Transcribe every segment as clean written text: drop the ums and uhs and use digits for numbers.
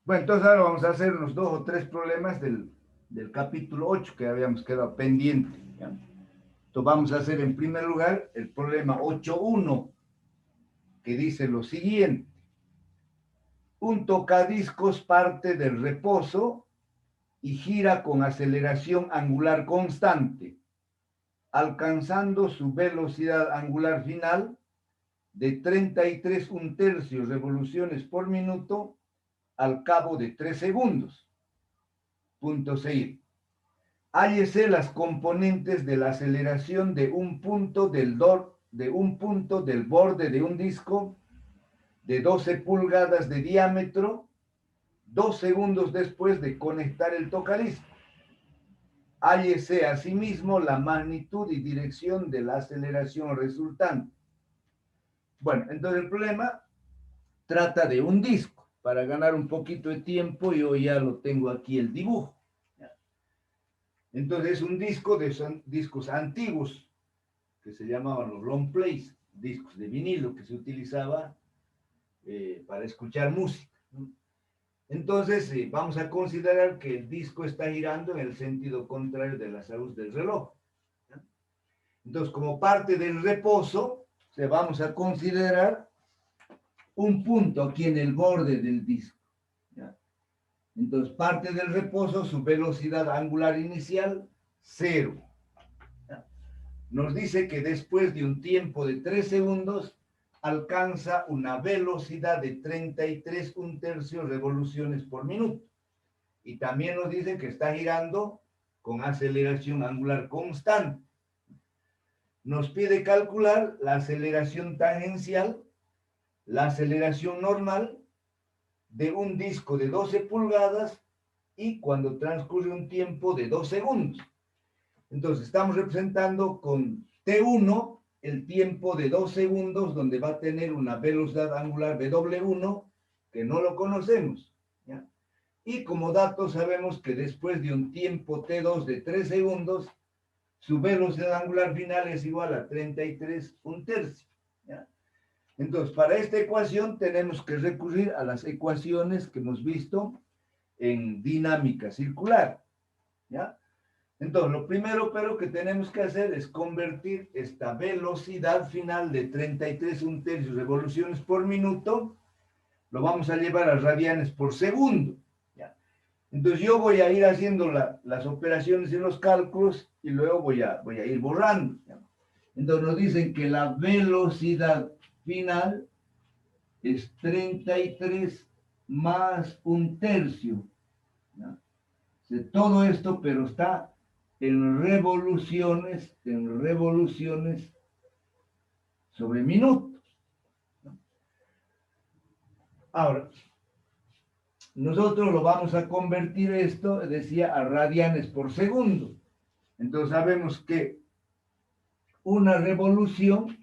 Bueno, entonces ahora vamos a hacer unos 2 o 3 problemas del capítulo 8 que habíamos quedado pendiente. ¿Ya? Entonces vamos a hacer en primer lugar el problema 8.1, que dice lo siguiente. Un tocadiscos parte del reposo y gira con aceleración angular constante, alcanzando su velocidad angular final de 33 1/3 revoluciones por minuto al cabo de 3 segundos. Punto seguir. Hállese las componentes de la aceleración de un punto del borde de un disco de 12 pulgadas de diámetro 2 segundos después de conectar el tocadiscos. Hállese asimismo la magnitud y dirección de la aceleración resultante. Bueno, entonces el problema trata de un disco. Para ganar un poquito de tiempo, yo ya lo tengo aquí el dibujo. Entonces es un disco de discos antiguos, que se llamaban los long plays, discos de vinilo que se utilizaba para escuchar música. Entonces vamos a considerar que el disco está girando en el sentido contrario de las agujas del reloj. Entonces, como parte del reposo, vamos a considerar un punto aquí en el borde del disco. ¿Ya? Entonces, parte del reposo, su velocidad angular inicial, 0. ¿Ya? Nos dice que después de un tiempo de 3 segundos, alcanza una velocidad de 33 1/3 revoluciones por minuto. Y también nos dice que está girando con aceleración angular constante. Nos pide calcular la aceleración tangencial, la aceleración normal de un disco de 12 pulgadas y cuando transcurre un tiempo de 2 segundos. Entonces, estamos representando con T1 el tiempo de 2 segundos, donde va a tener una velocidad angular W1, que no lo conocemos. ¿Ya? Y como dato sabemos que después de un tiempo T2 de 3 segundos, su velocidad angular final es igual a 33 1/3. ¿Ya? Entonces, para esta ecuación tenemos que recurrir a las ecuaciones que hemos visto en dinámica circular. ¿Ya? Entonces, lo primero pero que tenemos que hacer es convertir esta velocidad final de 33 1/3 revoluciones por minuto, lo vamos a llevar a radianes por segundo. ¿Ya? Entonces, yo voy a ir haciendo las operaciones en los cálculos y luego voy a ir borrando. ¿Ya? Entonces, nos dicen que la velocidad final es 33 más 1/3. ¿Ya? Todo esto, pero está en revoluciones sobre minutos. Ahora, nosotros lo vamos a convertir esto, decía, a radianes por segundo. Entonces sabemos que una revolución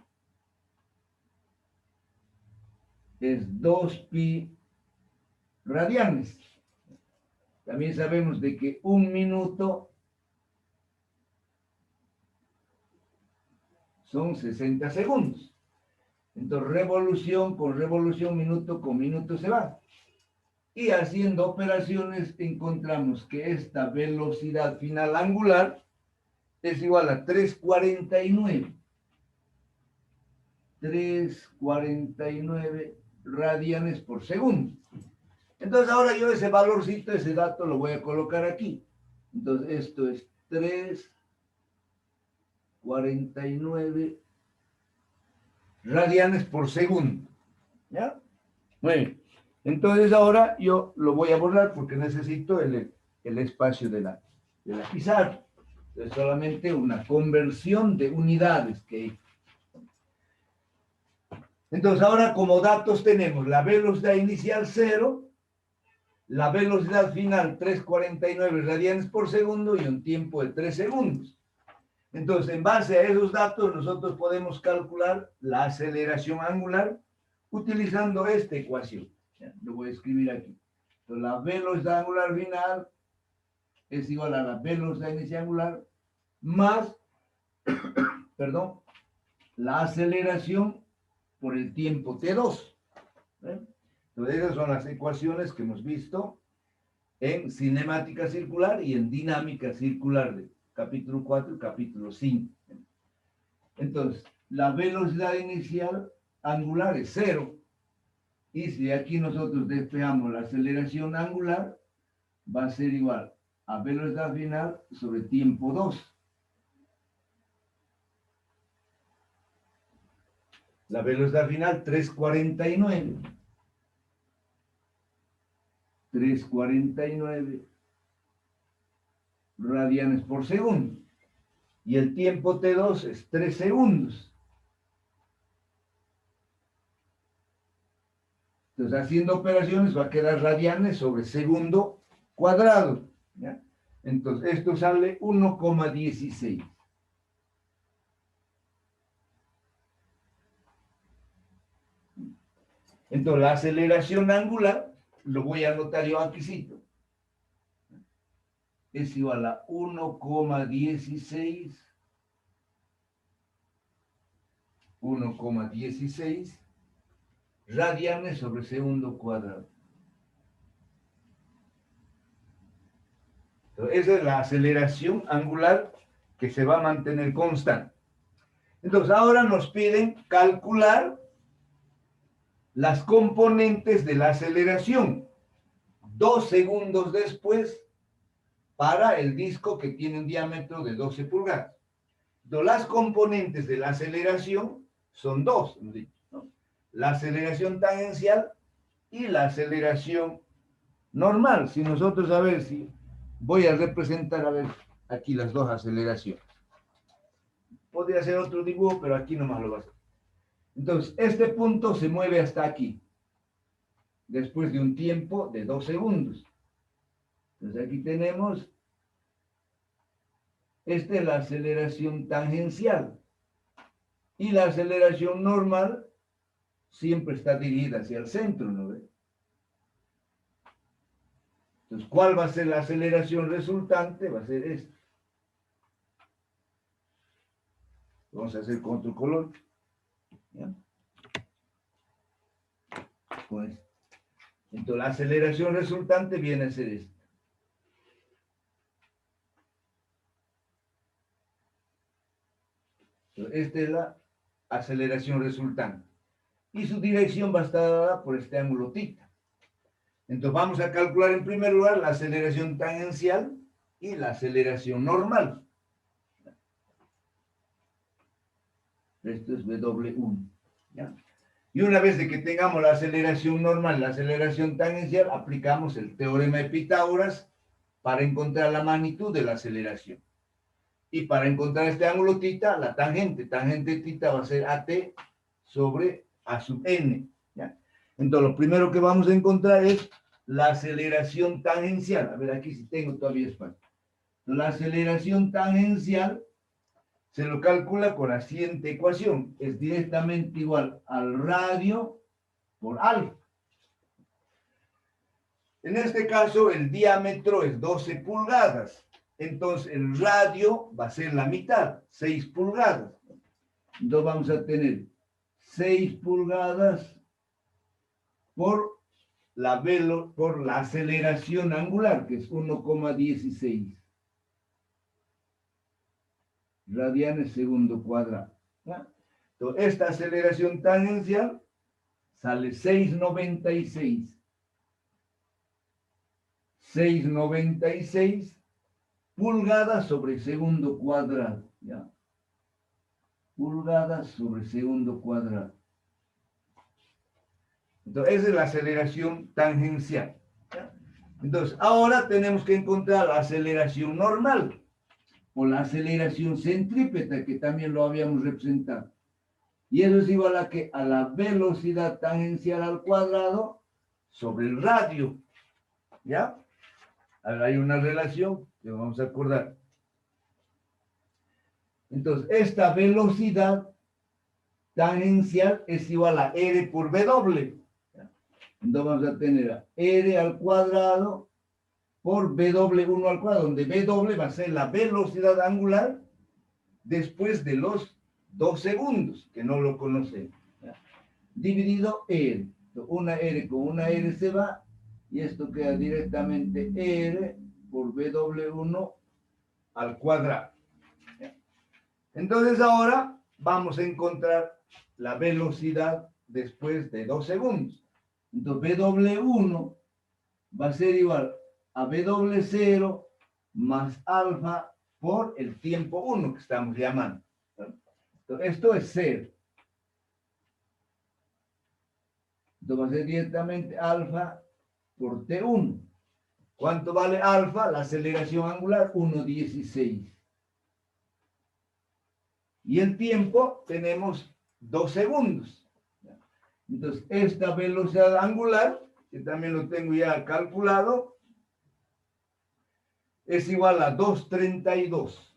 es 2pi radianes. También sabemos de que un minuto son 60 segundos. Entonces, revolución con revolución, minuto con minuto se va. Y haciendo operaciones encontramos que esta velocidad final angular es igual a 349. 349 radianes por segundo. Entonces ahora yo ese valorcito, ese dato lo voy a colocar aquí. Entonces esto es 349 radianes por segundo. ¿Ya? Bueno, entonces ahora yo lo voy a borrar porque necesito el espacio de la pizarra. Es solamente una conversión de unidades que... Entonces ahora como datos tenemos la velocidad inicial 0, la velocidad final 349 radianes por segundo y un tiempo de 3 segundos. Entonces, en base a esos datos, nosotros podemos calcular la aceleración angular utilizando esta ecuación. ¿Ya? Lo voy a escribir aquí. Entonces, la velocidad angular final es igual a la velocidad inicial angular más, perdón, la aceleración por el tiempo T2. ¿Eh? Entonces, esas son las ecuaciones que hemos visto en cinemática circular y en dinámica circular de capítulo 4 y capítulo 5. Entonces, la velocidad inicial angular es 0. Y si aquí nosotros despejamos la aceleración angular, va a ser igual a velocidad final sobre tiempo 2. La velocidad final 349. 349 radianes por segundo. Y el tiempo T2 es 3 segundos. Entonces, haciendo operaciones va a quedar radianes sobre segundo cuadrado. ¿Ya? Entonces, esto sale 1,16. Entonces, la aceleración angular, lo voy a anotar yo aquí, es igual a 1,16 radianes sobre segundo cuadrado. Entonces, esa es la aceleración angular que se va a mantener constante. Entonces, ahora nos piden calcular las componentes de la aceleración 2 segundos después para el disco que tiene un diámetro de 12 pulgadas. Entonces, las componentes de la aceleración son dos, ¿no? La aceleración tangencial y la aceleración normal. Si nosotros, a ver si voy a representar, a ver, aquí las dos aceleraciones. Podría hacer otro dibujo, pero aquí nomás lo va a hacer. Entonces, este punto se mueve hasta aquí, después de un tiempo de 2 segundos. Entonces, aquí tenemos, esta es la aceleración tangencial. Y la aceleración normal siempre está dirigida hacia el centro, ¿no ve? Entonces, ¿cuál va a ser la aceleración resultante? Va a ser esta. Vamos a hacer con otro color. ¿Ya? Pues, entonces, la aceleración resultante viene a ser esta. Entonces, esta es la aceleración resultante. Y su dirección va a estar dada por este ángulo θ. Entonces, vamos a calcular en primer lugar la aceleración tangencial y la aceleración normal. Esto es W1. ¿Ya? Y una vez de que tengamos la aceleración normal, la aceleración tangencial, aplicamos el teorema de Pitágoras para encontrar la magnitud de la aceleración. Y para encontrar este ángulo θ, la tangente θ va a ser AT sobre A sub n. ¿Ya? Entonces, lo primero que vamos a encontrar es la aceleración tangencial. A ver, aquí sí tengo todavía espacio. La aceleración tangencial se lo calcula con la siguiente ecuación. Es directamente igual al radio por alfa. En este caso, el diámetro es 12 pulgadas. Entonces, el radio va a ser la mitad, 6 pulgadas. Entonces, vamos a tener 6 pulgadas por la aceleración angular, que es 1,16 radianes segundo cuadrado. ¿Ya? Entonces, esta aceleración tangencial sale 696 pulgadas sobre segundo cuadrado. ¿Ya? Pulgadas sobre segundo cuadrado. Entonces, esa es la aceleración tangencial. ¿Ya? Entonces, ahora tenemos que encontrar la aceleración normal, o la aceleración centrípeta, que también lo habíamos representado. Y eso es igual a que a la velocidad tangencial al cuadrado sobre el radio. ¿Ya? Ahora hay una relación que vamos a acordar. Entonces, esta velocidad tangencial es igual a R por W. ¿Ya? Entonces vamos a tener a R al cuadrado por W1 al cuadrado, donde W va a ser la velocidad angular después de los 2 segundos, que no lo conocemos, ¿ya? Dividido R. Una R con una R se va y esto queda directamente R por W1 al cuadrado. Entonces ahora vamos a encontrar la velocidad después de 2 segundos. Entonces W1 va a ser igual a W0 más alfa por el tiempo 1 que estamos llamando. Entonces, esto es 0. Entonces va a ser directamente alfa por T1. ¿Cuánto vale alfa? La aceleración angular, 1,16. Y el tiempo tenemos 2 segundos. Entonces, esta velocidad angular, que también lo tengo ya calculado, es igual a 2,32.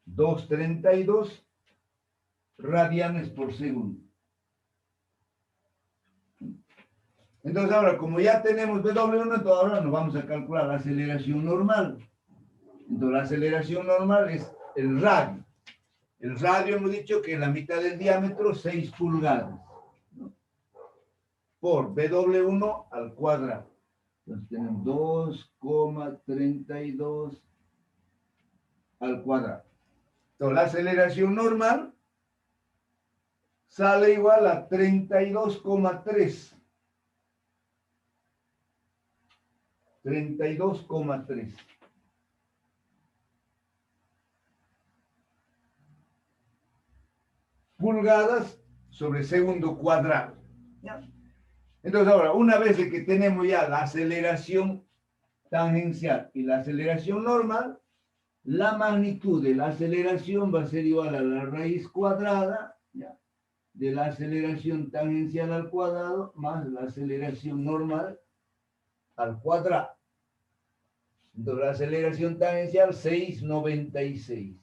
2,32 radianes por segundo. Entonces ahora, como ya tenemos W1, entonces ahora nos vamos a calcular la aceleración normal. Entonces la aceleración normal es el radio. El radio hemos dicho que es la mitad del diámetro, 6 pulgadas, ¿no? Por W1 al cuadrado. Entonces tenemos 2,32 al cuadrado. Entonces la aceleración normal sale igual a 32,3. 32,3. Pulgadas sobre segundo cuadrado. ¿Ya? Entonces ahora, una vez que tenemos ya la aceleración tangencial y la aceleración normal, la magnitud de la aceleración va a ser igual a la raíz cuadrada, ¿ya?, de la aceleración tangencial al cuadrado más la aceleración normal al cuadrado. Entonces la aceleración tangencial 6,96.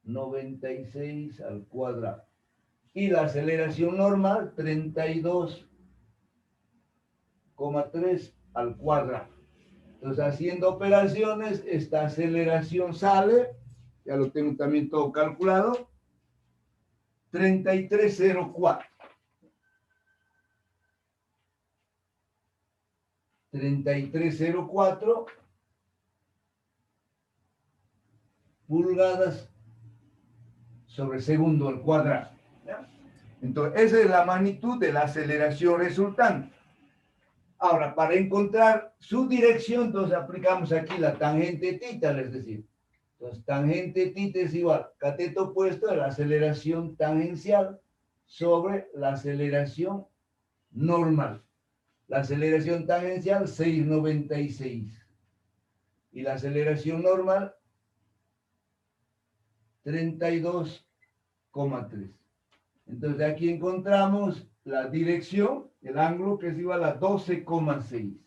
6,96 al cuadrado. Y la aceleración normal 32,3 al cuadrado. Entonces, haciendo operaciones, esta aceleración sale, ya lo tengo también todo calculado, 33,04. 33,04 pulgadas sobre segundo al cuadrado. ¿Ya? Entonces, esa es la magnitud de la aceleración resultante. Ahora, para encontrar su dirección, entonces aplicamos aquí la tangente tita, es decir, entonces tangente tita es igual cateto opuesto a la aceleración tangencial sobre la aceleración normal. La aceleración tangencial 6,96 y la aceleración normal 32,3. Entonces aquí encontramos la dirección, el ángulo, que es igual a 12,6.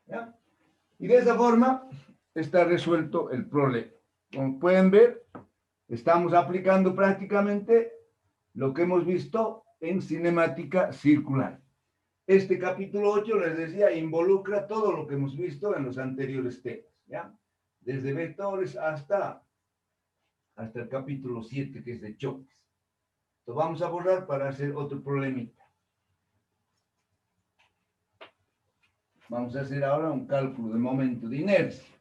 ¿Ya? Y de esa forma está resuelto el problema. Como pueden ver, estamos aplicando prácticamente lo que hemos visto en cinemática circular. Este capítulo 8, les decía, involucra todo lo que hemos visto en los anteriores temas, ¿ya? Desde vectores hasta el capítulo 7, que es de choques. Entonces vamos a borrar para hacer otro problemita. Vamos a hacer ahora un cálculo de momento de inercia.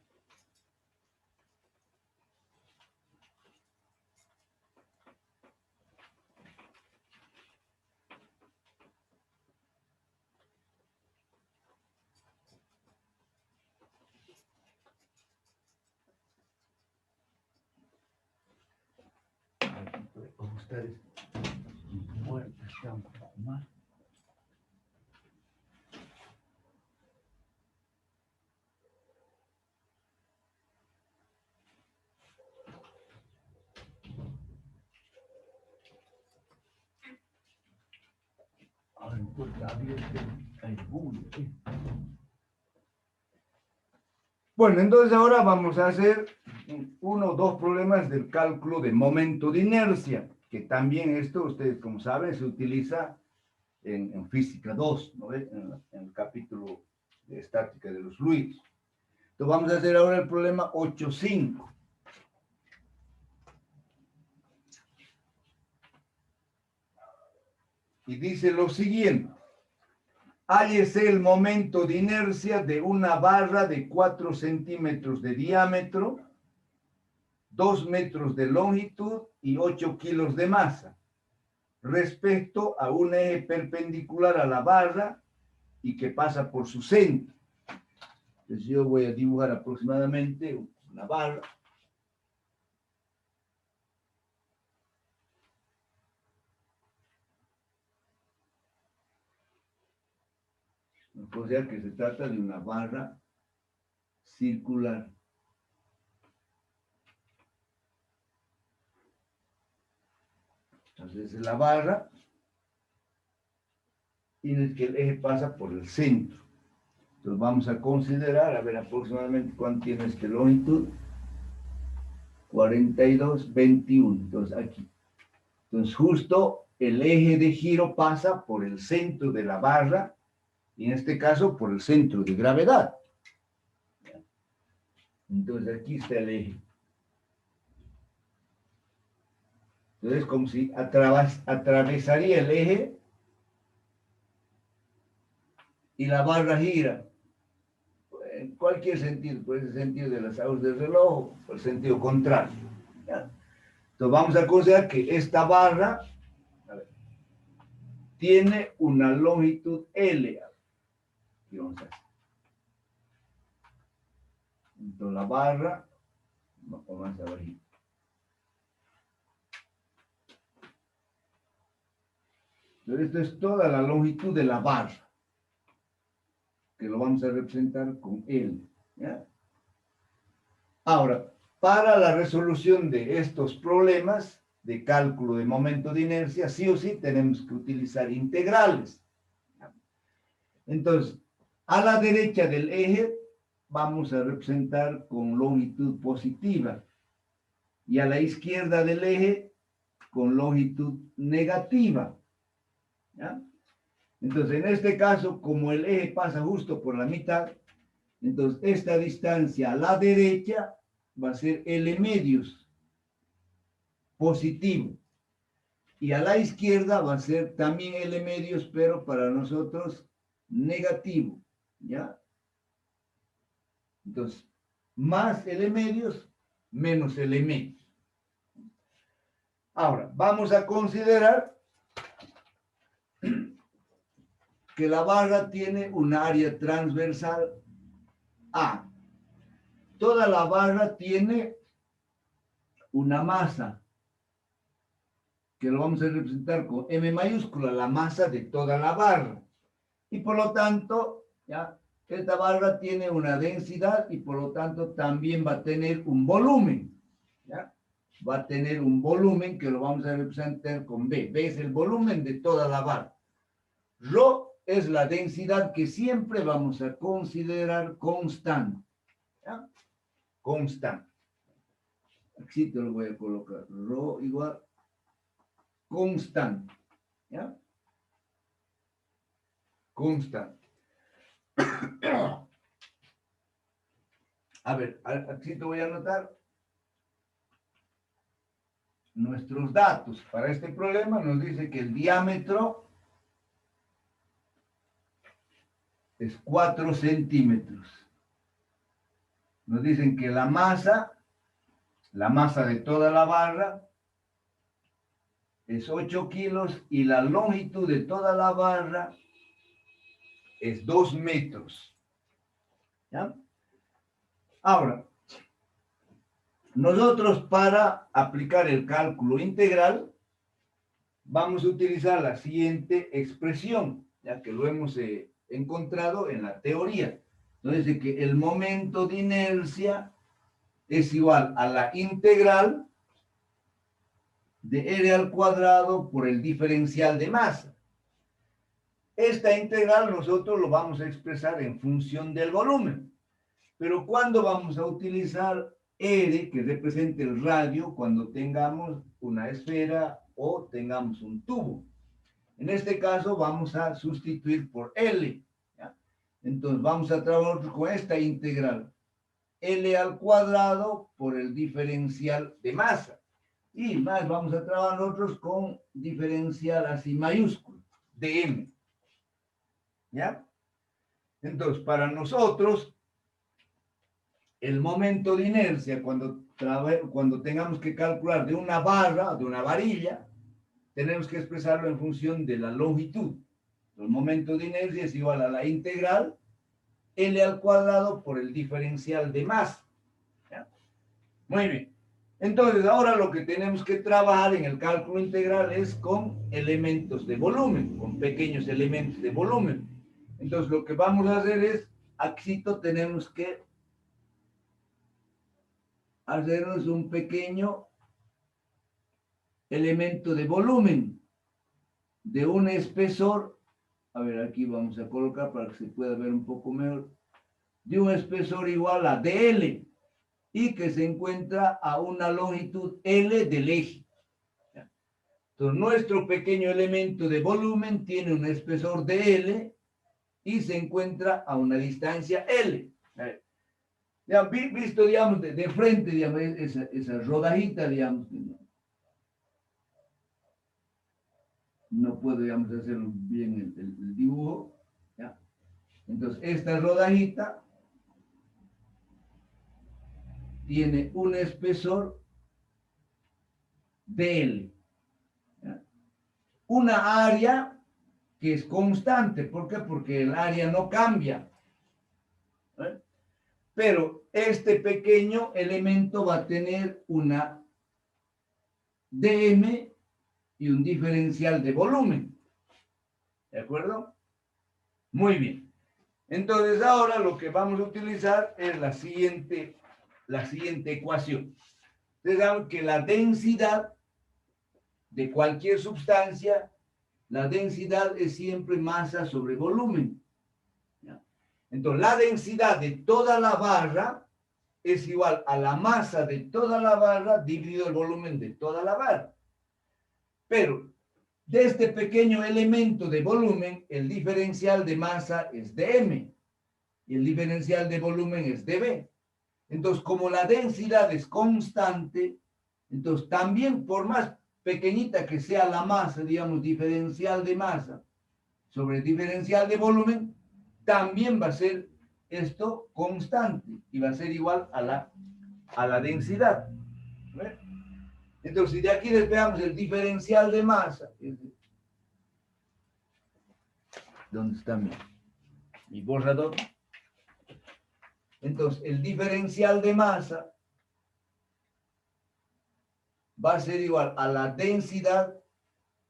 Ustedes muertos están un poco más. Ahora importa abierto el bulle. Bueno, entonces ahora vamos a hacer uno o dos problemas del cálculo de momento de inercia, que también esto, ustedes como saben, se utiliza en física 2, ¿no? En el capítulo de estática de los fluidos. Entonces vamos a hacer ahora el problema 8.5. y dice lo siguiente. Hállese el momento de inercia de una barra de 4 centímetros de diámetro, 2 metros de longitud y 8 kilos de masa, respecto a un eje perpendicular a la barra y que pasa por su centro. Entonces yo voy a dibujar aproximadamente una barra. O sea que se trata de una barra circular. Entonces es la barra en el que el eje pasa por el centro. Entonces vamos a considerar, a ver aproximadamente cuánto tiene esta longitud. 42, 21. Entonces aquí. Entonces justo el eje de giro pasa por el centro de la barra y en este caso por el centro de gravedad. Entonces aquí está el eje. Entonces como si atravesaría el eje y la barra gira en cualquier sentido, por ese sentido de las agujas del reloj, por el sentido contrario. ¿Ya? Entonces vamos a considerar que esta barra tiene una longitud L. Aquí vamos a hacer. Entonces la barra, vamos a abrir. Entonces esto es toda la longitud de la barra, que lo vamos a representar con L. ¿Ya? Ahora, para la resolución de estos problemas de cálculo de momento de inercia, sí o sí tenemos que utilizar integrales. Entonces, a la derecha del eje vamos a representar con longitud positiva y a la izquierda del eje con longitud negativa. ¿Ya? Entonces, en este caso, como el eje pasa justo por la mitad, entonces esta distancia a la derecha va a ser L medios, positivo. Y a la izquierda va a ser también L medios, pero para nosotros negativo. ¿Ya? Entonces, más L medios, menos L medios. Ahora, vamos a considerar que la barra tiene un área transversal A. Toda la barra tiene una masa, que lo vamos a representar con M mayúscula, la masa de toda la barra. Y por lo tanto, ¿ya? Esta barra tiene una densidad y por lo tanto también va a tener un volumen. ¿Ya? Va a tener un volumen que lo vamos a representar con B. B es el volumen de toda la barra. Rho es la densidad que siempre vamos a considerar constante. ¿Ya? Constante. Aquí te lo voy a colocar. Rho igual constante. ¿Ya? Constante. A ver, aquí te voy a anotar nuestros datos. Para este problema nos dice que el diámetro es 4 centímetros. Nos dicen que la masa de toda la barra es 8 kilos y la longitud de toda la barra es 2 metros. ¿Ya? Ahora, nosotros para aplicar el cálculo integral vamos a utilizar la siguiente expresión, ya que lo hemos encontrado en la teoría. Entonces, de que el momento de inercia es igual a la integral de R al cuadrado por el diferencial de masa. Esta integral nosotros lo vamos a expresar en función del volumen. Pero ¿cuándo vamos a utilizar R, que represente el radio, cuando tengamos una esfera o tengamos un tubo? En este caso vamos a sustituir por L. ¿Ya? Entonces vamos a trabajar con esta integral. L al cuadrado por el diferencial de masa. Y más vamos a trabajar nosotros con diferencial así mayúsculo. dm. ¿Ya? Entonces, para nosotros, el momento de inercia, cuando tengamos que calcular de una barra, de una varilla, tenemos que expresarlo en función de la longitud. El momento de inercia es igual a la integral L al cuadrado por el diferencial de masa. ¿Ya? Muy bien. Entonces, ahora lo que tenemos que trabajar en el cálculo integral es con elementos de volumen, con pequeños elementos de volumen. Entonces, lo que vamos a hacer es, aquí tenemos que hacernos un pequeño elemento de volumen de un espesor. A ver, aquí vamos a colocar para que se pueda ver un poco mejor. De un espesor igual a dl y que se encuentra a una longitud L del eje. Entonces, nuestro pequeño elemento de volumen tiene un espesor de L y se encuentra a una distancia L. Ya, visto, digamos, de frente, digamos, esa rodajita, digamos, no puedo, digamos, hacer bien el dibujo. ¿Ya? Entonces, esta rodajita tiene un espesor de L. ¿Ya? Una área que es constante. ¿Por qué? Porque el área no cambia. ¿Eh? Pero este pequeño elemento va a tener una dm y un diferencial de volumen. ¿De acuerdo? Muy bien. Entonces ahora lo que vamos a utilizar es la siguiente ecuación. Digamos que la densidad de cualquier sustancia, la densidad es siempre masa sobre volumen. ¿Ya? Entonces la densidad de toda la barra es igual a la masa de toda la barra dividido el volumen de toda la barra. Pero de este pequeño elemento de volumen, el diferencial de masa es dm y el diferencial de volumen es dv. Entonces, como la densidad es constante, entonces también por más pequeñita que sea la masa, digamos, diferencial de masa sobre diferencial de volumen, también va a ser esto constante y va a ser igual a la densidad. ¿Ves? Entonces, si de aquí despegamos el diferencial de masa, ¿dónde está mi borrador? Entonces, el diferencial de masa va a ser igual a la densidad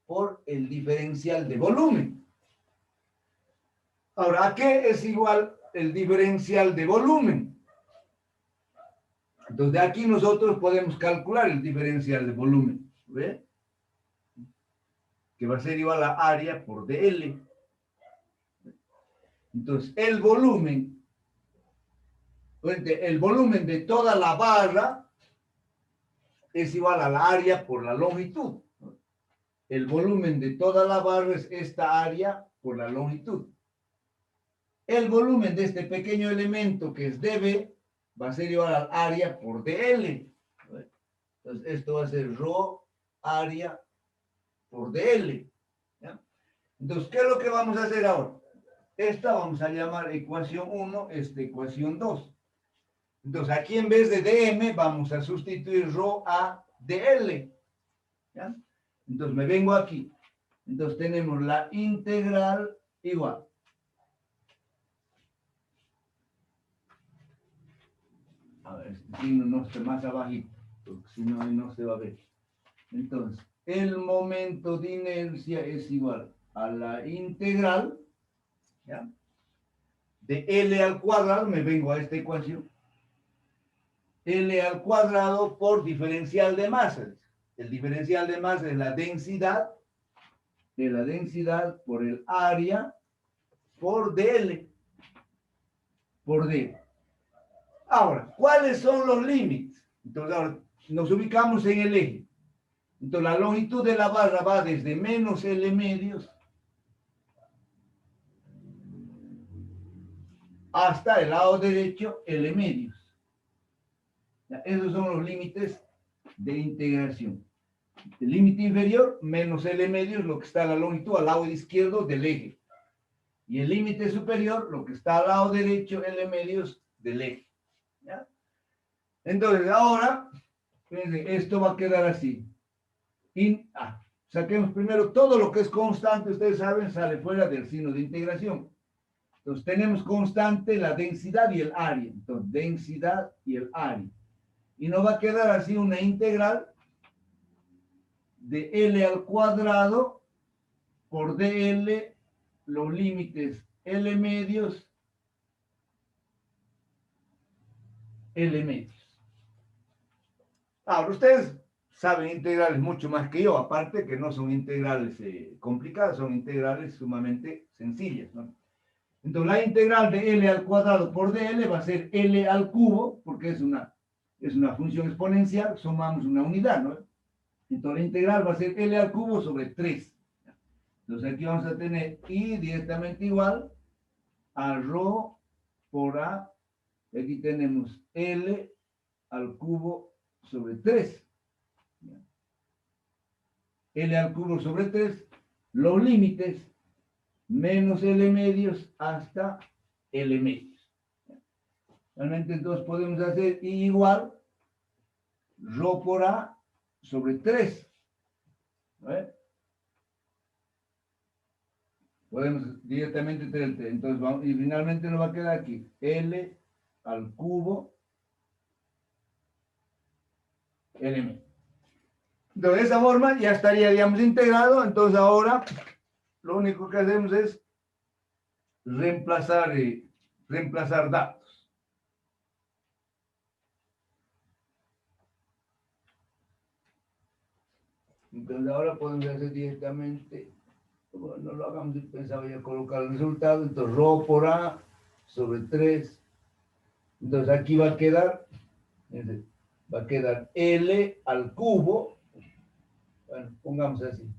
por el diferencial de volumen. Ahora, ¿a qué es igual el diferencial de volumen? Entonces, de aquí nosotros podemos calcular el diferencial de volumen. ¿Ve? Que va a ser igual a área por dl. Entonces, el volumen de toda la barra es igual a la área por la longitud. El volumen de toda la barra es esta área por la longitud. El volumen de este pequeño elemento que es dB va a ser igual al área por dl. Entonces, esto va a ser ρ área por dl. ¿Ya? Entonces, ¿qué es lo que vamos a hacer ahora? Esta vamos a llamar ecuación 1, esta ecuación 2. Entonces, aquí en vez de dm vamos a sustituir ρ a dl. ¿Ya? Entonces, me vengo aquí. Entonces, tenemos la integral igual. A ver, este signo no esté más abajito, porque si no, no se va a ver. Entonces, el momento de inercia es igual a la integral, ¿ya? De L al cuadrado, me vengo a esta ecuación. L al cuadrado por diferencial de masa. El diferencial de masa es la densidad, de la densidad por el área por dl, por d. Ahora, ¿cuáles son los límites? Entonces, ahora nos ubicamos en el eje. Entonces, la longitud de la barra va desde menos L medios hasta el lado derecho L medios. Ya, esos son los límites de integración. El límite inferior menos L medio es lo que está a la longitud, al lado izquierdo del eje. Y el límite superior, lo que está al lado derecho, L medios del eje. ¿Ya? Entonces, ahora, fíjense, esto va a quedar así. Saquemos primero todo lo que es constante, ustedes saben, sale fuera del signo de integración. Entonces, tenemos constante la densidad y el área. Entonces, densidad y el área. Y nos va a quedar así una integral de L al cuadrado por DL, los límites L medios, L medios. Ahora, ustedes saben integrales mucho más que yo, aparte que no son integrales complicadas, son integrales sumamente sencillas, ¿no? Entonces, la integral de L al cuadrado por DL va a ser L al cubo, porque es una función exponencial, sumamos una unidad, ¿no? Entonces, la integral va a ser L al cubo sobre 3. Entonces, aquí vamos a tener I directamente igual a rho por A. Y aquí tenemos L al cubo sobre 3. L al cubo sobre 3. Los límites menos L medios hasta L medios. Realmente entonces podemos hacer I igual rho por A sobre 3. ¿Ve? Podemos directamente tener 3. Entonces vamos, y finalmente nos va a quedar aquí L al cubo L medios. Entonces, de esa forma ya estaría, digamos, integrado. Entonces ahora lo único que hacemos es reemplazar datos. Entonces ahora podemos hacer directamente, como no lo hagamos, pensaba ya colocar el resultado, entonces rho por A sobre 3. Entonces aquí va a quedar L al cubo, bueno, pongamos así,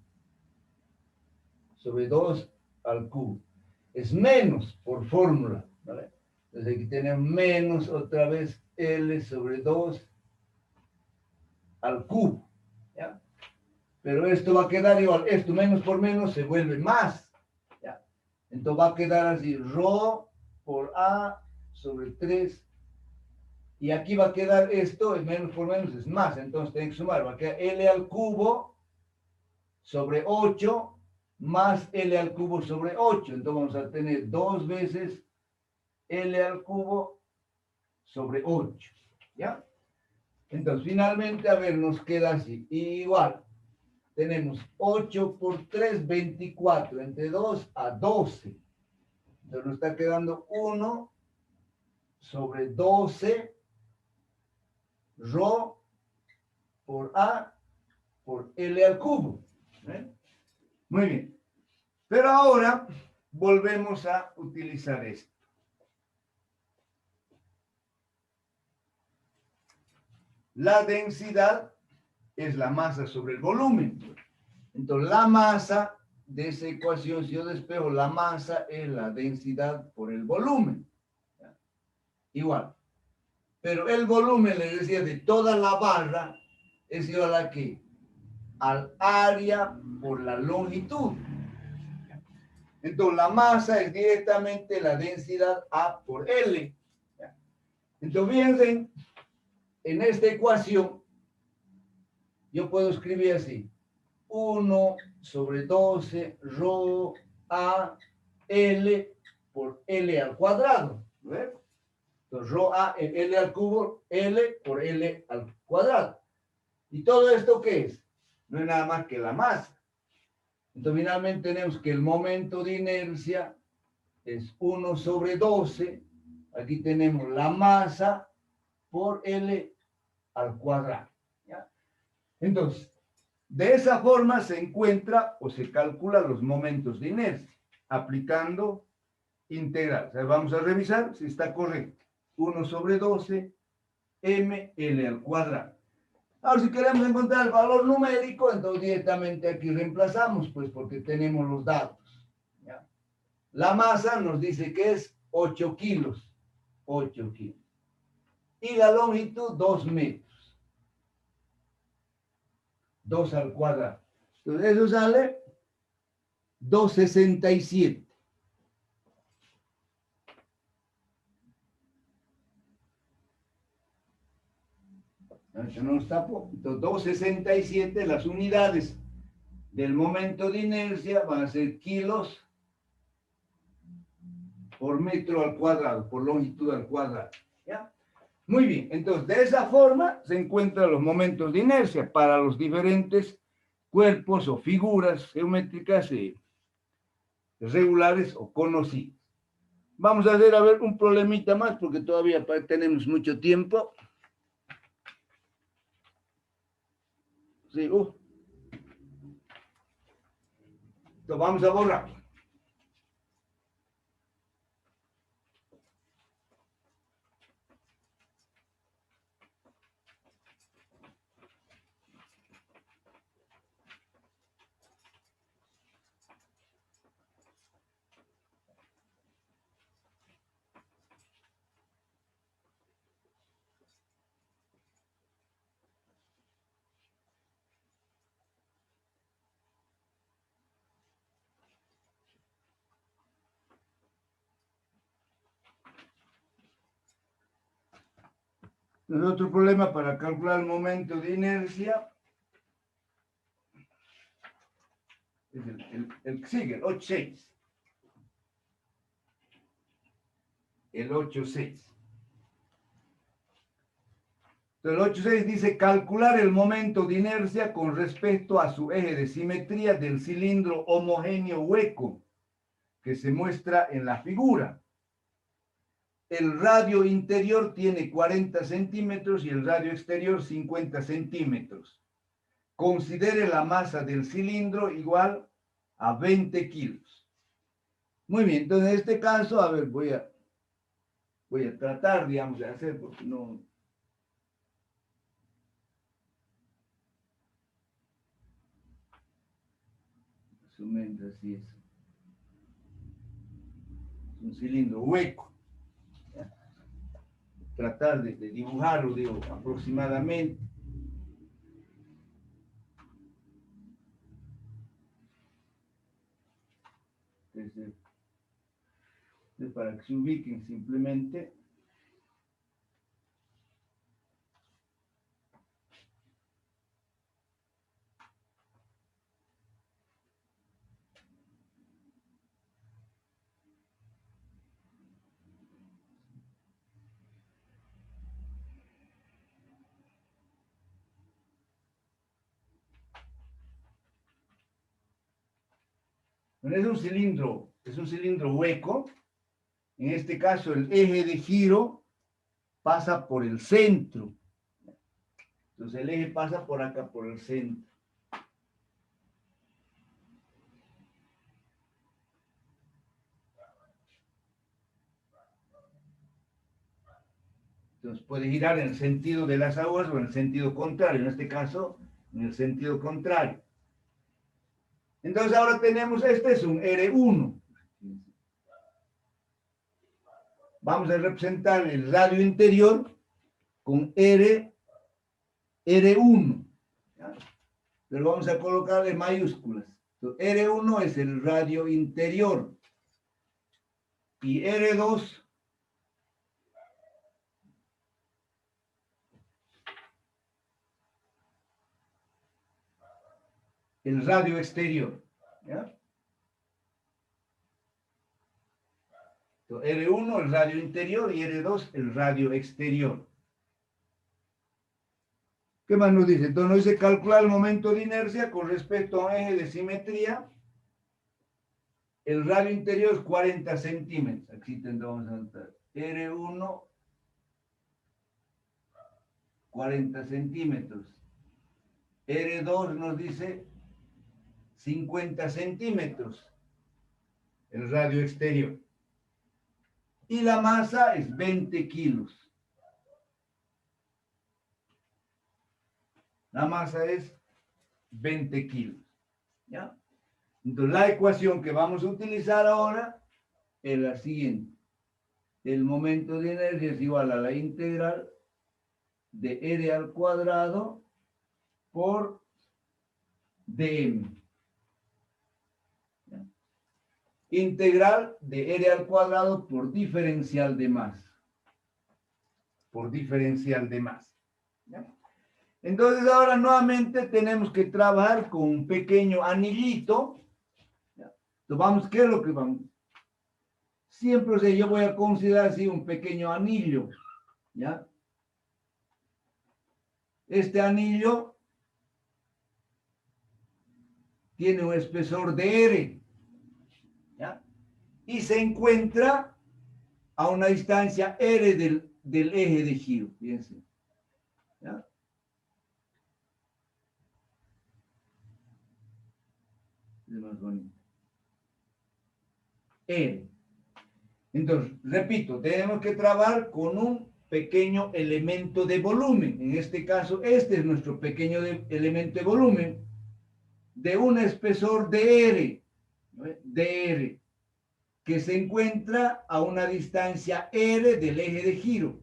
sobre 2 al cubo. Es menos por fórmula, ¿vale? Entonces aquí tenemos menos otra vez L sobre 2 al cubo, ¿ya? Pero esto va a quedar igual, esto menos por menos se vuelve más, ¿ya? Entonces va a quedar así, rho por A sobre 3, y aquí va a quedar esto, es menos por menos es más, entonces tienen que sumar, va a quedar L al cubo sobre 8 más L al cubo sobre 8, entonces vamos a tener 2 veces L al cubo sobre 8, ¿ya? Entonces, finalmente, a ver, nos queda así, igual, tenemos 8 por 3, 24, entre 2 a 12, entonces nos está quedando 1 sobre 12 rho por A por L al cubo, ¿eh? Muy bien, pero ahora volvemos a utilizar esto. La densidad es la masa sobre el volumen. Entonces, la masa de esa ecuación, si yo despejo la masa, es la densidad por el volumen. ¿Ya? Igual. Pero el volumen, les decía, de toda la barra es igual a ¿qué? Al área por la longitud. Entonces, la masa es directamente la densidad A por L. ¿Ya? Entonces, fíjense, en esta ecuación, yo puedo escribir así. 1 sobre 12 rho A L por L al cuadrado. ¿Ves? Entonces, rho A L al cubo, L por L al cuadrado. ¿Y todo esto qué es? No es nada más que la masa. Entonces, finalmente tenemos que el momento de inercia es 1 sobre 12. Aquí tenemos la masa por L al cuadrado. ¿Ya? Entonces, de esa forma se encuentra o se calcula los momentos de inercia, aplicando integral. O sea, vamos a revisar si está correcto. 1 sobre 12 ml al cuadrado. Ahora, si queremos encontrar el valor numérico, entonces directamente aquí reemplazamos, pues porque tenemos los datos. ¿Ya? La masa nos dice que es 8 kilos. 8 kilos. Y la longitud, 2 metros. 2 al cuadrado. Entonces eso sale 267. Yo no los tapo. Entonces 267, las unidades del momento de inercia van a ser kilos por metro al cuadrado, por longitud al cuadrado. ¿Ya? Muy bien, entonces de esa forma se encuentran los momentos de inercia para los diferentes cuerpos o figuras geométricas regulares o conocidas. Vamos a hacer, a ver, un problemita más porque todavía tenemos mucho tiempo. Sí, entonces vamos a borrar. Otro problema para calcular el momento de inercia es el que sigue, el 8.6. El 8.6. Entonces el 8.6 dice calcular el momento de inercia con respecto a su eje de simetría del cilindro homogéneo hueco que se muestra en la figura. El radio interior tiene 40 centímetros y el radio exterior 50 centímetros. Considere la masa del cilindro igual a 20 kilos. Muy bien, entonces en este caso, a ver, voy a tratar, digamos, de hacer, porque no... Más o menos así es. Es un cilindro hueco. ¿Ya? Tratar de dibujarlo, digo, aproximadamente. Entonces, para que se ubiquen simplemente. Bueno, es un cilindro hueco. En este caso, el eje de giro pasa por el centro. Entonces, el eje pasa por acá, por el centro. Entonces, puede girar en el sentido de las aguas o en el sentido contrario. En este caso, en el sentido contrario. Entonces, ahora tenemos, este es un R1. Vamos a representar el radio interior con R1. ¿Ya? Pero vamos a colocarle mayúsculas. Entonces, R1 es el radio interior. Y R2 el radio exterior. ¿Ya? Entonces, R1 el radio interior y R2 el radio exterior. ¿Qué más nos dice? Entonces nos dice calcular el momento de inercia con respecto a un eje de simetría. El radio interior es 40 centímetros. Aquí tendremos a notar. R1, 40 centímetros. R2 nos dice 50 centímetros. El radio exterior. Y la masa es 20 kilos. La masa es 20 kilos. ¿Ya? Entonces, la ecuación que vamos a utilizar ahora es la siguiente. El momento de inercia es igual a la integral de R al cuadrado por dm. ¿Ya? Integral de r al cuadrado por diferencial de masa. Por diferencial de masa. ¿Ya? Entonces ahora nuevamente tenemos que trabajar con un pequeño anillito. ¿Ya? Entonces vamos, ¿qué es lo que vamos? Siempre, o sea, yo voy a considerar así un pequeño anillo. ¿Ya? Este anillo tiene un espesor de R, ¿ya? Y se encuentra a una distancia R del eje de giro, fíjense, ¿ya? Es más bonito. R. Entonces, repito, tenemos que trabajar con un pequeño elemento de volumen. En este caso, este es nuestro pequeño elemento de volumen de un espesor de R, ¿no? De R, que se encuentra a una distancia R del eje de giro.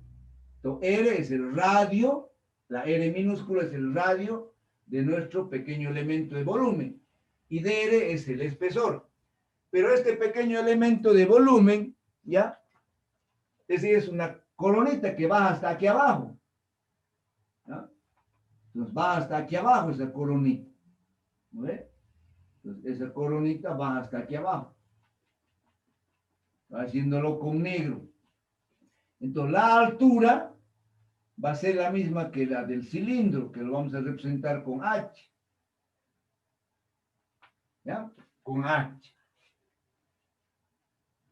Entonces, R es el radio, la R minúscula es el radio de nuestro pequeño elemento de volumen, y dr es el espesor. Pero este pequeño elemento de volumen, ¿ya? Es decir, es una colonita que baja hasta aquí abajo, ¿ya? Entonces va hasta aquí abajo esa coronita, ¿no ve? Entonces esa coronita baja hasta aquí abajo, haciéndolo con negro. Entonces la altura va a ser la misma que la del cilindro, que lo vamos a representar con H. ¿Ya? Con H.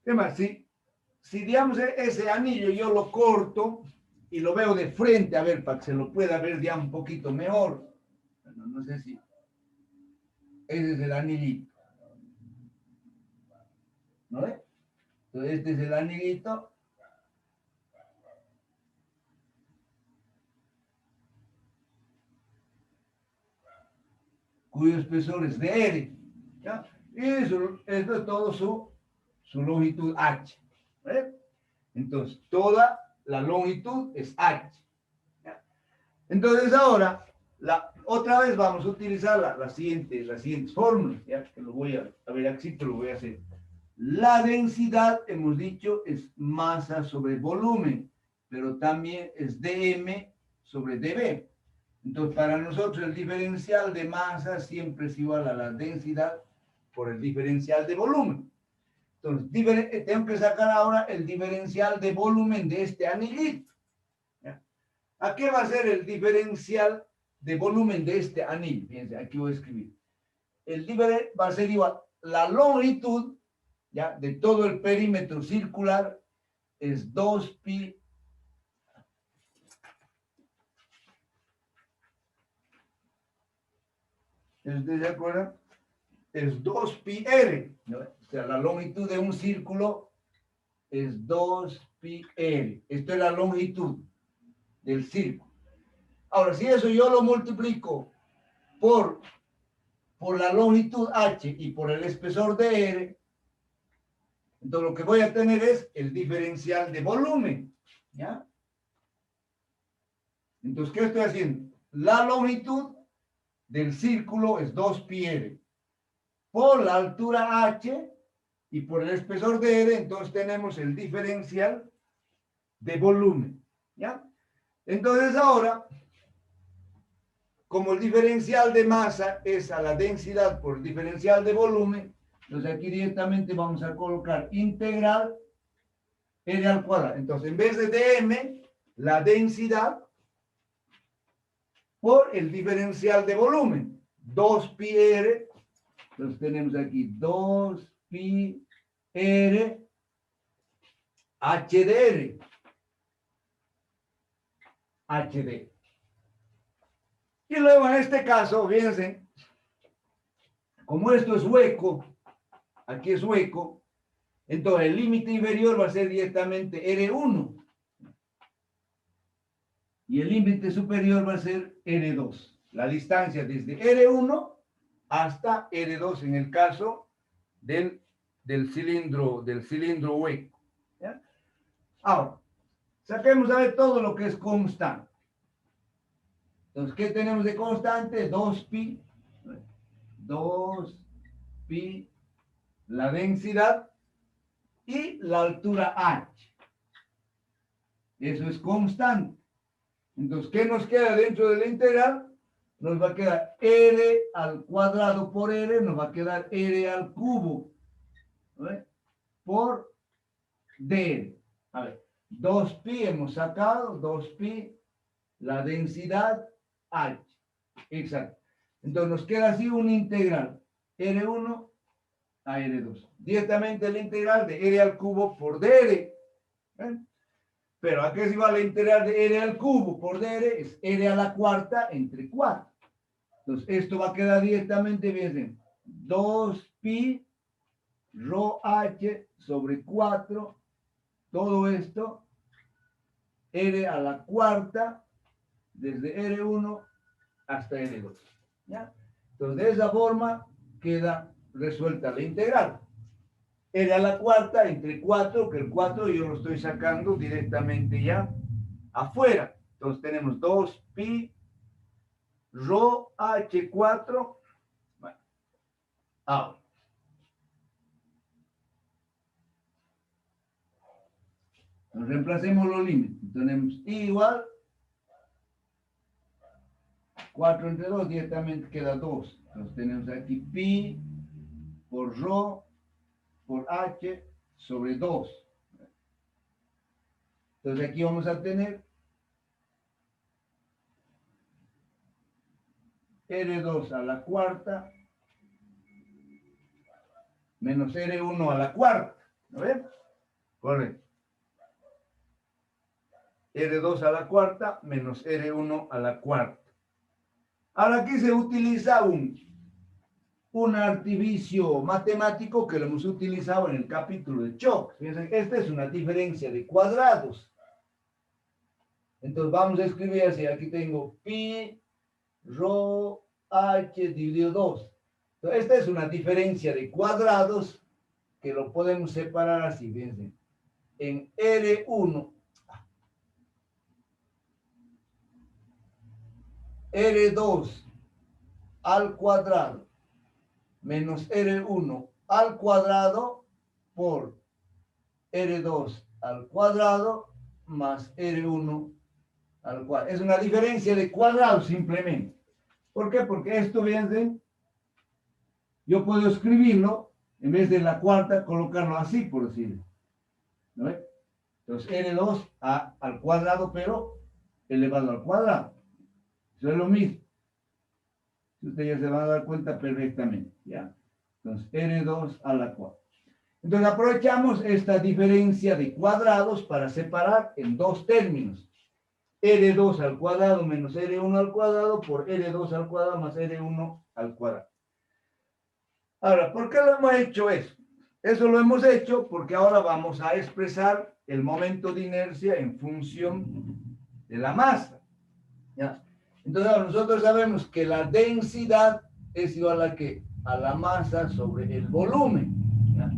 Además, si digamos ese anillo yo lo corto y lo veo de frente, a ver, para que se lo pueda ver ya un poquito mejor. Bueno, no sé si... Ese es el anillito. ¿No ve? Entonces este es el anillito. Cuyo espesor es de R. ¿Ya? Y esto es todo su longitud H. ¿Vale? Entonces, toda la longitud es H. ¿Ya? Entonces, ahora, otra vez vamos a utilizar las siguientes fórmulas. ¿Ya? Que lo voy a ver aquí, te lo voy a hacer. La densidad, hemos dicho, es masa sobre volumen, pero también es dm sobre dB. Entonces, para nosotros el diferencial de masa siempre es igual a la densidad por el diferencial de volumen. Entonces, tengo que sacar ahora el diferencial de volumen de este anillito. ¿Ya? ¿A qué va a ser el diferencial de volumen de este anillo? Fíjense, aquí voy a escribir. El diferencial va a ser igual, la longitud, ¿ya?, de todo el perímetro circular es 2pi. ¿Ustedes se acuerdan? Es 2pi r, ¿no? O sea, la longitud de un círculo es 2pi r. Esto es la longitud del círculo. Ahora, si eso yo lo multiplico por la longitud h y por el espesor de r, entonces lo que voy a tener es el diferencial de volumen, ¿ya? Entonces, ¿qué estoy haciendo? La longitud del círculo es 2pi r por la altura h y por el espesor de r, entonces tenemos el diferencial de volumen, ¿ya? Entonces ahora, como el diferencial de masa es a la densidad por el diferencial de volumen, entonces aquí directamente vamos a colocar integral r al cuadrado. Entonces, en vez de dm, la densidad por el diferencial de volumen, 2pi r. Entonces tenemos aquí 2pi r h de r. HD. Y luego en este caso, fíjense, como esto es hueco, aquí es hueco, entonces el límite inferior va a ser directamente R1 y el límite superior va a ser R2. La distancia desde R1 hasta R2 en el caso del cilindro hueco. ¿Ya? Ahora, saquemos a ver todo lo que es constante. Entonces, ¿qué tenemos de constante? 2pi. 2pi, la densidad y la altura h. Eso es constante. Entonces, ¿qué nos queda dentro de la integral? Nos va a quedar r al cuadrado por r, nos va a quedar r al cubo, ¿no? Por dr. A ver, 2pi hemos sacado, 2pi, la densidad h. Exacto. Entonces nos queda así una integral, R1 a R2. Directamente la integral de R al cubo por dr. Pero ¿a qué es igual la integral de R al cubo por dr? Es R a la cuarta entre 4. Entonces esto va a quedar directamente, bien, 2pi rho h sobre 4, todo esto, R a la cuarta, desde R1 hasta R2. ¿Ya? Entonces, de esa forma queda resuelta la integral. R a la cuarta entre 4, que el 4 yo lo estoy sacando directamente ya afuera. Entonces, tenemos 2pi rho h4. Bueno, ahora. Nos reemplacemos los límites. Tenemos igual 4 entre 2 directamente queda 2. Entonces tenemos aquí pi por rho por h sobre 2. Entonces aquí vamos a tener R2 a la cuarta menos R1 a la cuarta. ¿No ven? Correcto. R2 a la cuarta menos R1 a la cuarta. Ahora aquí se utiliza un artificio matemático que lo hemos utilizado en el capítulo de Choc. Fíjense, esta es una diferencia de cuadrados. Entonces vamos a escribir así. Aquí tengo pi rho h dividido 2. Entonces, esta es una diferencia de cuadrados que lo podemos separar así. Fíjense. En R1, R2 al cuadrado menos R1 al cuadrado por R2 al cuadrado más R1 al cuadrado. Es una diferencia de cuadrados simplemente. ¿Por qué? Porque esto, fíjense, yo puedo escribirlo, en vez de la cuarta, colocarlo así, por decirlo. ¿No ves? Entonces, R2 al cuadrado, pero elevado al cuadrado. Eso es lo mismo. Ustedes ya se van a dar cuenta perfectamente, ¿ya? Entonces, R2 a la cuarta. Entonces, aprovechamos esta diferencia de cuadrados para separar en dos términos. R2 al cuadrado menos R1 al cuadrado por R2 al cuadrado más R1 al cuadrado. Ahora, ¿por qué lo hemos hecho eso? Eso lo hemos hecho porque ahora vamos a expresar el momento de inercia en función de la masa. ¿Ya? Entonces, ahora nosotros sabemos que la densidad es igual a ¿qué? A la masa sobre el volumen. ¿Ya?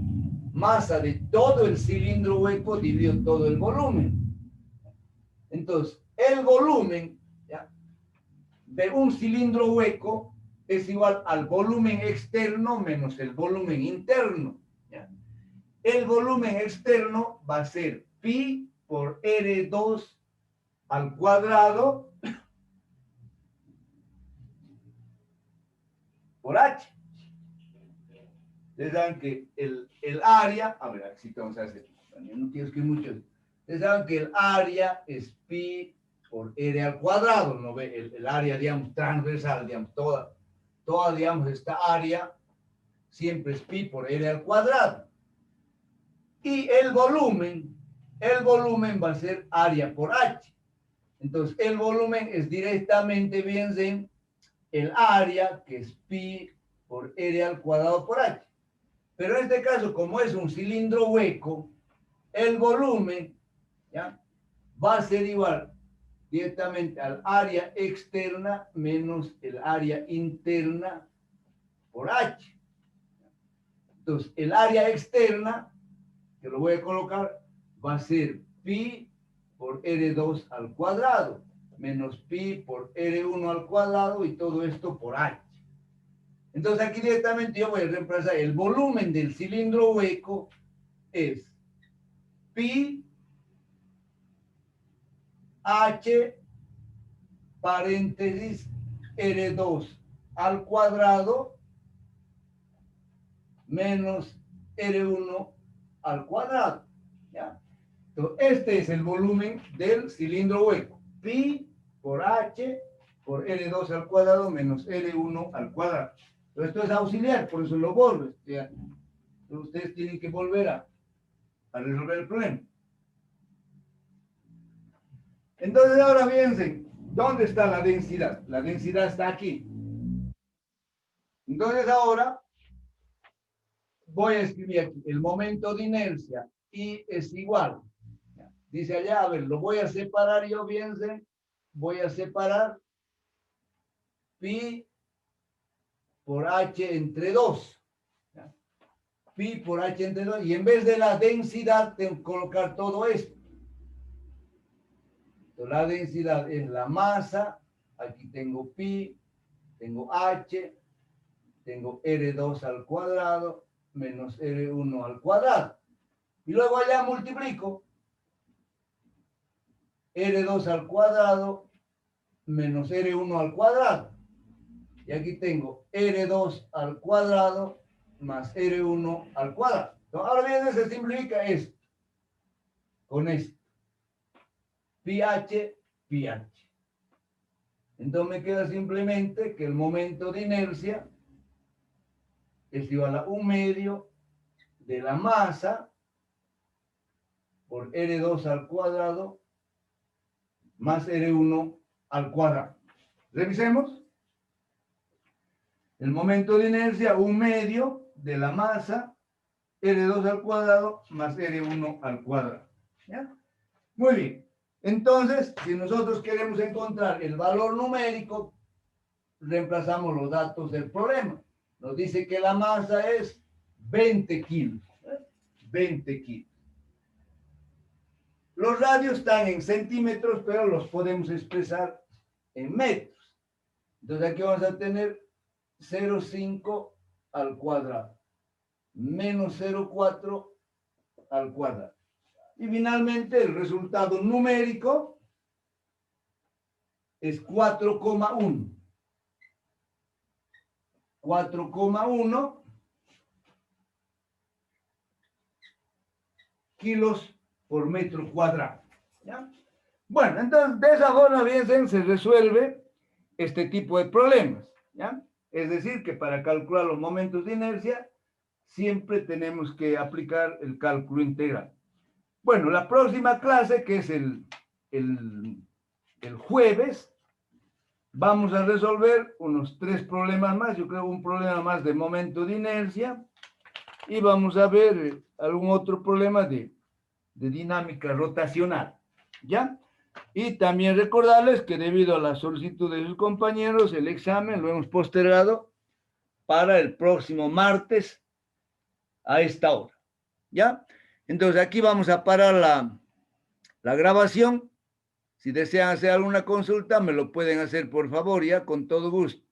Masa de todo el cilindro hueco dividido todo el volumen. Entonces, el volumen, ¿ya?, de un cilindro hueco es igual al volumen externo menos el volumen interno. ¿Ya? El volumen externo va a ser pi por R2 al cuadrado por H. Ustedes saben que el área, a ver, aquí vamos a hacer, no quiero escribir mucho. Ustedes saben que el área es pi por R al cuadrado, ¿no ve? El área, digamos, transversal, digamos, toda, digamos, esta área siempre es pi por R al cuadrado. Y el volumen va a ser área por H. Entonces, el volumen es directamente, bien, el área, que es pi por R al cuadrado por H. Pero en este caso, como es un cilindro hueco, el volumen, ¿ya?, va a ser igual directamente al área externa menos el área interna por H. Entonces, el área externa, que lo voy a colocar, va a ser pi por R2 al cuadrado, menos pi por R1 al cuadrado y todo esto por H. Entonces aquí directamente yo voy a reemplazar el volumen del cilindro hueco es pi h paréntesis R2 al cuadrado menos R1 al cuadrado. ¿Ya? Entonces, este es el volumen del cilindro hueco. Pi por H por R2 al cuadrado menos R1 al cuadrado. Entonces, esto es auxiliar, por eso lo borro. ¿Ya? Entonces, ustedes tienen que volver a resolver el problema. Entonces, ahora fíjense, ¿dónde está la densidad? La densidad está aquí. Entonces, ahora voy a escribir aquí el momento de inercia I es igual. Dice allá, a ver, lo voy a separar yo, fíjense, voy a separar pi por h entre 2. Pi por h entre 2. Y en vez de la densidad, tengo que colocar todo esto. Entonces, la densidad es la masa. Aquí tengo pi, tengo h, tengo R2 al cuadrado menos R1 al cuadrado. Y luego allá multiplico R2 al cuadrado menos R1 al cuadrado. Y aquí tengo R2 al cuadrado más R1 al cuadrado. Entonces, ahora bien, se simplifica esto con esto. Pi h, pi h. Entonces me queda simplemente que el momento de inercia es igual a 1/2 de la masa por R2 al cuadrado más R1 al cuadrado. Revisemos. El momento de inercia, 1/2 de la masa, R2 al cuadrado más R1 al cuadrado. ¿Ya? Muy bien. Entonces, si nosotros queremos encontrar el valor numérico, reemplazamos los datos del problema. Nos dice que la masa es 20 kilos. 20 kilos. Los radios están en centímetros, pero los podemos expresar en metros. Entonces aquí vamos a tener 0,5 al cuadrado menos 0,4 al cuadrado. Y finalmente el resultado numérico es 4,1. 4,1 kilos por metro cuadrado. ¿Ya? Bueno, entonces de esa forma, bien, se resuelve este tipo de problemas. ¿Ya? Es decir, que para calcular los momentos de inercia, siempre tenemos que aplicar el cálculo integral. Bueno, la próxima clase, que es el jueves, vamos a resolver unos 3 problemas más. Yo creo un problema más de momento de inercia. Y vamos a ver algún otro problema de dinámica rotacional. ¿Ya? Y también recordarles que debido a la solicitud de sus compañeros, el examen lo hemos postergado para el próximo martes a esta hora. ¿Ya? Entonces aquí vamos a parar la grabación. Si desean hacer alguna consulta, me lo pueden hacer por favor, ya, con todo gusto.